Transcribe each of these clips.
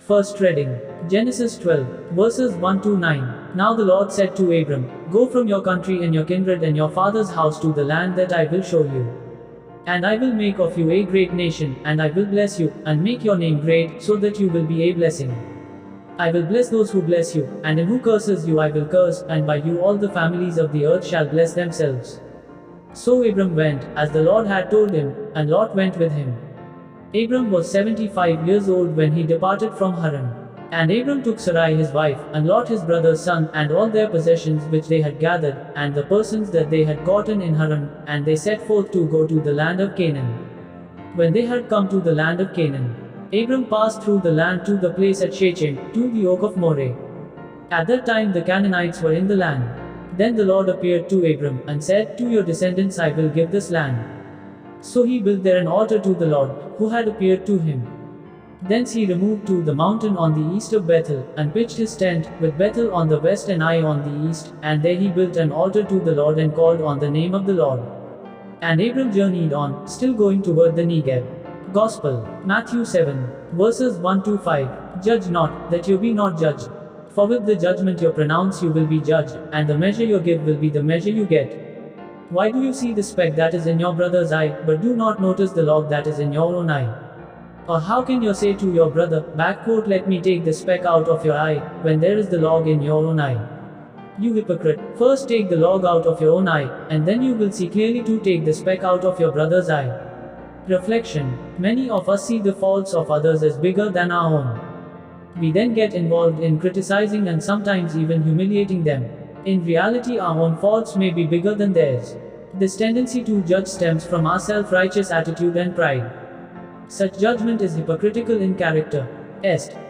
First reading, Genesis 12, verses 1 to 9. Now the Lord said to Abram, Go from your country and your kindred and your father's house to the land that I will show you. And I will make of you a great nation, and I will bless you, and make your name great, so that you will be a blessing. I will bless those who bless you, and him who curses you I will curse, and by you all the families of the earth shall bless themselves. So Abram went, as the Lord had told him, and Lot went with him. Abram was 75 years old when he departed from Haran. And Abram took Sar'ai his wife, and Lot his brother's son, and all their possessions which they had gathered, and the persons that they had gotten in Haran, and they set forth to go to the land of Canaan. When they had come to the land of Canaan, Abram passed through the land to the place at Shechem, to the oak of Moreh. At that time the Canaanites were in the land. Then the Lord appeared to Abram, and said, To your descendants I will give this land. So he built there an altar to the Lord, who had appeared to him. Thence he removed to the mountain on the east of Bethel, and pitched his tent, with Bethel on the west and Ai on the east, and there he built an altar to the Lord and called on the name of the Lord. And Abram journeyed on, still going toward the Negeb. Gospel, Matthew 7, verses 1 to 5. Judge not, that you be not judged. For with the judgment you pronounce you will be judged, and the measure you give will be the measure you get. Why do you see the speck that is in your brother's eye, but do not notice the log that is in your own eye? Or how can you say to your brother, Let me take the speck out of your eye, when there is the log in your own eye? You hypocrite, first take the log out of your own eye, and then you will see clearly to take the speck out of your brother's eye. Reflection. Many of us see the faults of others as bigger than our own. We then get involved in criticizing and sometimes even humiliating them. In reality, our own faults may be bigger than theirs. This tendency to judge stems from our self-righteous attitude and pride. Such judgment is hypocritical in character.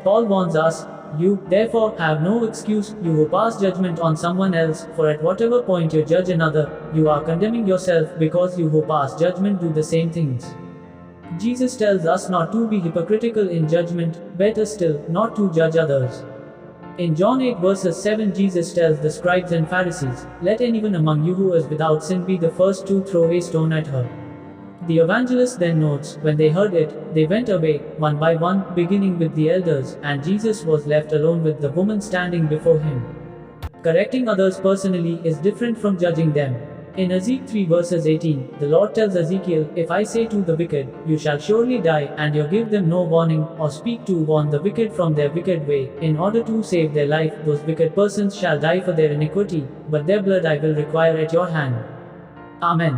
Paul warns us, You, therefore, have no excuse, you who pass judgment on someone else, for at whatever point you judge another, you are condemning yourself, because you who pass judgment do the same things. Jesus tells us not to be hypocritical in judgment, better still, not to judge others. In John 8 verses 7 Jesus tells the scribes and Pharisees, Let anyone among you who is without sin be the first to throw a stone at her. The evangelist then notes, when they heard it, they went away, one by one, beginning with the elders, and Jesus was left alone with the woman standing before him. Correcting others personally is different from judging them. In Ezekiel 3 verses 18, the Lord tells Ezekiel, If I say to the wicked, You shall surely die, and you give them no warning, or speak to warn the wicked from their wicked way, in order to save their life, those wicked persons shall die for their iniquity, but their blood I will require at your hand. Amen.